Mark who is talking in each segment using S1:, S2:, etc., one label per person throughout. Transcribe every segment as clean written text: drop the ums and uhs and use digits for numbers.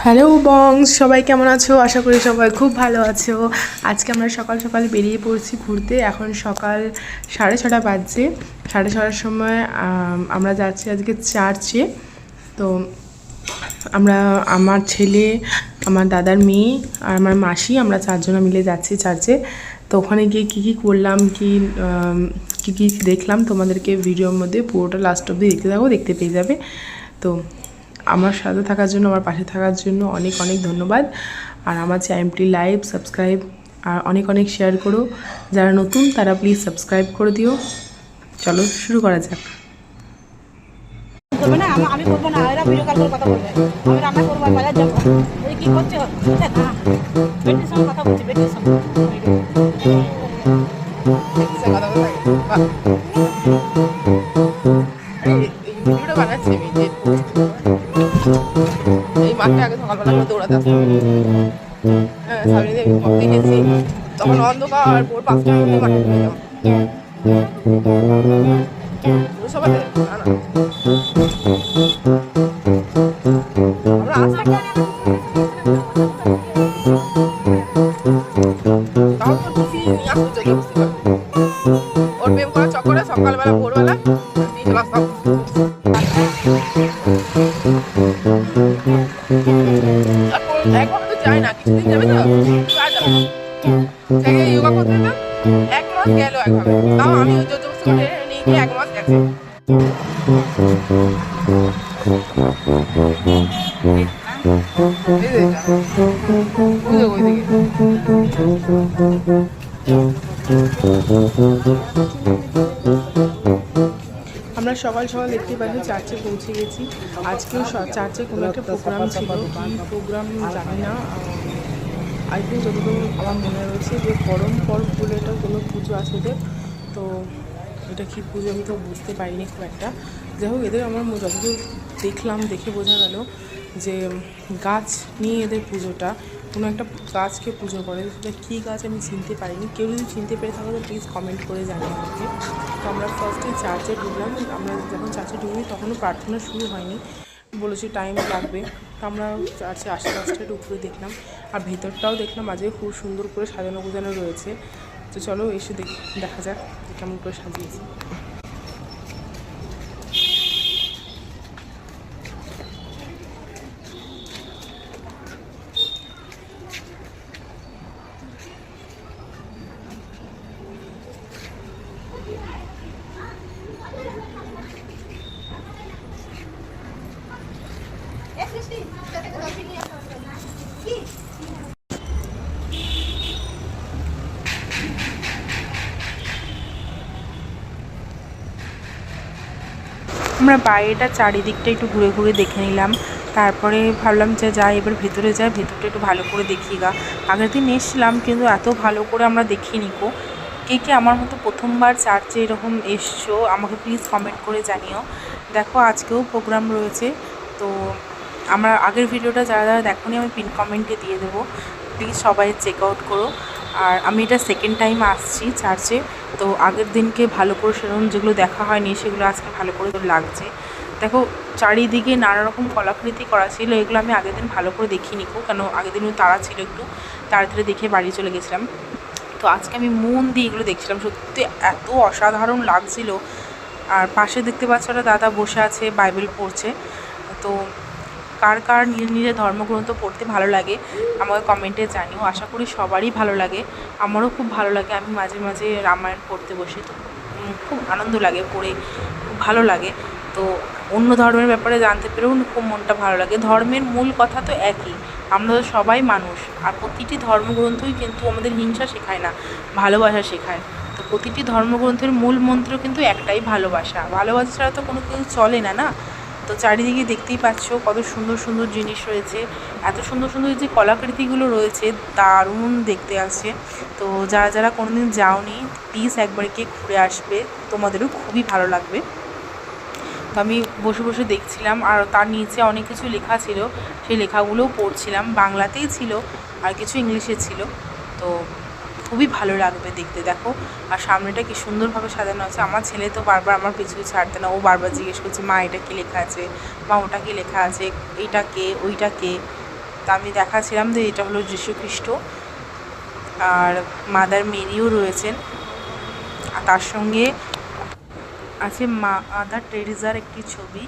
S1: Hello বংস, সবাই কেমন আছো? আশা করি সবাই খুব ভালো আছো। আজকে আমরা সকাল সকাল বেরিয়ে পড়ছি ঘুরতে। এখন সকাল 6:30 বাজছে। 6:30টার সময় আমরা যাচ্ছি আজকে চার্চে। তো আমরা, আমার ছেলে, আমার দাদার মেয়ে আর আমার মাসি, আমরা চারজনা মিলে যাচ্ছি চার্চে। তো ওখানে গিয়ে কী কী করলাম, কী কী দেখলাম তোমাদেরকে ভিডিওর মধ্যে পুরোটা লাস্ট অবধি দেখতে থাকো, দেখতে পেয়ে যাবে। তো আমার সাথে থাকার জন্য, আমার পাশে থাকার জন্য অনেক অনেক ধন্যবাদ। আর আমার চ্যানেলটি লাইক, সাবস্ক্রাইব আর অনেক অনেক শেয়ার করো। যারা নতুন তারা প্লিজ সাবস্ক্রাইব করে দিও। চলো শুরু করা যাক।
S2: আমি করবো না, এরা ভিডিও কল করে কথা বলবে। আমি রান্না করবো, বাজার যাবো। এই কি করছো? বেটির সঙ্গে কথা বলছি, বেটির সঙ্গে।
S1: ভিডিওটা বানাচ্ছি আমি, যে এই মাঠটা আগে সকালবেলা আমি দৌড়াতাম। হ্যাঁ, সামনে দিয়ে আমি গেছি, তখন অন্ধকার, ভোর 5টার মধ্যে মাঠে ঢুকে যাও। সবাই আমরা আসতে তাও তো খুশি নিয়ে আসতে চলে বুঝতে পারবে। ওর প্রেম করার চক্করে সকালবেলা ভোরবেলা দিয়ে চলে আসতাম। একবার তো যাই না, কিছুদিন যাবে তো আর যাবে না। যোগা করতে না 1 মাস গেল একভাবে, তাও আমি ওই জোর জবরদস্তি করে নিয়ে গিয়ে 1 মাস গেছে। আমরা সকাল সকাল দেখতে পাচ্ছি চার্চে পৌঁছে গেছি। আজকেও চার্চে কোনো একটা প্রোগ্রাম ছিল, কি প্রোগ্রাম জানি না। আই থিঙ্ক যতদূর আমার মনে রয়েছে যে পরম পর্ব বলে এটা কোনো পুজো আছে এদের। তো এটা কী পুজো আমি তো বুঝতে পারিনি খুব একটা। যাই হোক, এদের আমার যতদূর দেখলাম, দেখে বোঝা গেল যে গাছ নিয়ে এদের পুজোটা, কোনো একটা গাছকে পুজো করে। সেটা কী গাছ আমি চিনতে পারিনি। কেউ যদি চিনতে পেরে থাকো তো প্লিজ কমেন্ট করে জানিয়ে আমাকে। তো আমরা ফার্স্টে চার্চে ঢুকলাম। আমরা যখন চার্চে ঢুকি তখনও প্রার্থনা শুরু হয়নি, বলেছি টাইম লাগবে। তো আমরা চার্চে আস্তে আস্তে উপরে দেখলাম, আর ভেতরটাও দেখলাম আজকে খুব সুন্দর করে সাজানো গোজানো রয়েছে। তো চলো এসে দেখা যাক কেমন করে সাজিয়েছি। আমরা বাইরেটা চারিদিকটা একটু ঘুরে ঘুরে দেখে নিলাম। তারপরে ভাবলাম যে যাই, এবার ভেতরে যাই, ভেতরটা একটু ভালো করে দেখি গা। আগের দিন এসেছিলাম কিন্তু এত ভালো করে আমরা দেখিনি গো। কে কে আমার মতো প্রথমবার চার্চে এরকম এসছো আমাকে প্লিজ কমেন্ট করে জানিও। দেখো আজকেও প্রোগ্রাম রয়েছে। তো আমরা আগের ভিডিওটা যারা যারা দেখোনি আমি পিন কমেন্টে দিয়ে দেবো, প্লিজ সবাই চেক আউট করো। আর আমি এটা সেকেন্ড টাইম আসছি চার্চে। তো আগের দিনকে ভালো করে সেরকম যেগুলো দেখা হয়নি সেগুলো আজকে ভালো করে লাগছে। দেখো চারিদিকে নানা রকম কলাকৃতি করা ছিল, এগুলো আমি আগের দিন ভালো করে দেখিনি গো, কেন আগের দিন তাড়া ছিল, একটু তাড়াতাড়ি দেখে বাড়ি চলে গেছিলাম। তো আজকে আমি মন দিয়ে এগুলো দেখছিলাম, সত্যি এত অসাধারণ লাগছিল। আর পাশে দেখতে পাচ্ছ একটা দাদা বসে আছে, বাইবেল পড়ছে। তো কার কার নিজের ধর্মগ্রন্থ পড়তে ভালো লাগে আমাকে কমেন্টে জানিও। আশা করি সবারই ভালো লাগে, আমারও খুব ভালো লাগে। আমি মাঝে মাঝে রামায়ণ পড়তে বসি, তো খুব আনন্দ লাগে পড়ে, খুব ভালো লাগে। তো অন্য ধর্মের ব্যাপারে জানতে পেরেও খুব মনটা ভালো লাগে। ধর্মের মূল কথা তো একই, আমরা সবাই মানুষ। আর প্রতিটি ধর্মগ্রন্থই কিন্তু আমাদের হিংসা শেখায় না, ভালোবাসা শেখায়। তো প্রতিটি ধর্মগ্রন্থের মূল মন্ত্র কিন্তু একটাই, ভালোবাসা। ভালোবাসা ছাড়া তো কোনো কিছু চলে না, না? তো চারিদিকে দেখতেই পাচ্ছ কত সুন্দর সুন্দর জিনিস রয়েছে, এত সুন্দর সুন্দর যে কলাকৃতিগুলো রয়েছে দারুণ দেখতে আসছে। তো যারা যারা কোনোদিন যাওনি প্লিজ একবার গিয়ে ঘুরে আসবে, তোমাদেরও খুবই ভালো লাগবে। তো আমি বসে বসে দেখছিলাম, আর তার নিচে অনেক কিছু লেখা ছিল, সেই লেখাগুলোও পড়ছিলাম। বাংলাতেই ছিল আর কিছু ইংলিশে ছিল। তো খুবই ভালো লাগবে দেখতে। দেখো আর সামনেটা কি সুন্দরভাবে সাজানো আছে। আমার ছেলে তো বারবার আমার পিছু ছাড়তে না, ও বারবার জিজ্ঞেস করছে মা এটা কী লেখা আছে, মা ওটা কী লেখা আছে, এইটা কে, ওইটা কে। তা আমি দেখাচ্ছিলাম যে এটা হলো যীশুখ্রিস্ট, আর মাদার মেরিও রয়েছেন, আর তার সঙ্গে আছে মাদার টেরেজার একটি ছবি।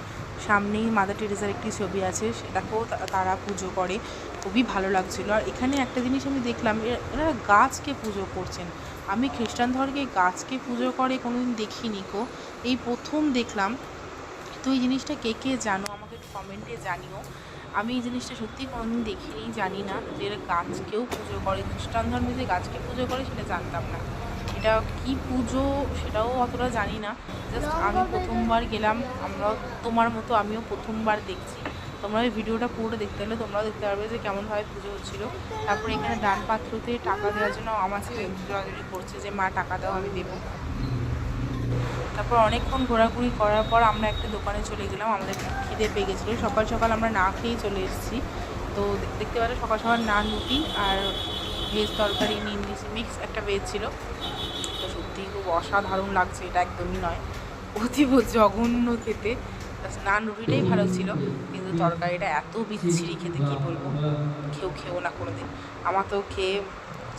S1: সামনেই মাদার টেরেজার একটি ছবি আছে, সেটাকেও তারা পুজো করে, খুবই ভালো লাগছিল। আর এখানে একটা জিনিস আমি দেখলাম, এনারা গাছকে পুজো করছেন। আমি খ্রিস্টান ধর্মে গাছকে পুজো করে কোনোদিন দেখিনি গো, এই প্রথম দেখলাম। তো এই জিনিসটা কে কে জানো আমাকে একটু কমেন্টে জানিও। আমি এই জিনিসটা সত্যিই কোনোদিন দেখিনি, জানি না যে এরা গাছকেও পুজো করে। খ্রিস্টান ধর্মে যে গাছকে পুজো করে সেটা জানতাম না, এটা কি পুজো সেটাও অতটা জানি না। জাস্ট আমি প্রথমবার গেলাম, তোমার মতো আমিও প্রথমবার দেখছি। তোমরা এই ভিডিওটা পুরোটা দেখতে হলে তোমরাও দেখতে পারবে যে কেমনভাবে পুজো হচ্ছিলো। তারপরে এখানে দান পাত্রতে টাকা দেওয়ার জন্য আমার ছেলে জোরাজুরি করছে যে মা টাকা দাও, আমি দেবো। তারপর অনেকক্ষণ ঘোরাঘুরি করার পর আমরা একটা দোকানে চলে গেলাম, আমাদের খিদে পেয়ে গেছিলো। সকাল সকাল আমরা না খেয়েই চলে এসেছি। তো দেখতে পাচ্ছ সকাল সকাল নান রুটি আর ভেজ তরকারি নিয়ে নিয়েছি, মিক্স একটা ভেজ ছিল। তো সত্যিই খুব অসাধারণ লাগছে, এটা একদমই নয়, অতীব জঘন্য খেতে। নান রুটিটাই ভালো ছিল, কিন্তু তরকারিটা এত বিচ্ছিরি খেতে, কী বলবো, খেও না কোনো দিন। আমার তো খেয়ে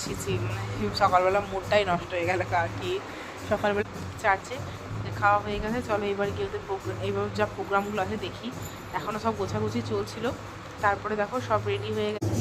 S1: ছিছি, মানে সকালবেলা মুডটাই নষ্ট হয়ে গেল। আর কি সকালবেলা চার্চে খাওয়া হয়ে গেছে, চলো এবার গিয়ে ওদের এইবার যা প্রোগ্রামগুলো আছে দেখি। এখনও সব গোছাগুছি চলছিল, তারপরে দেখো সব রেডি হয়ে গেছে।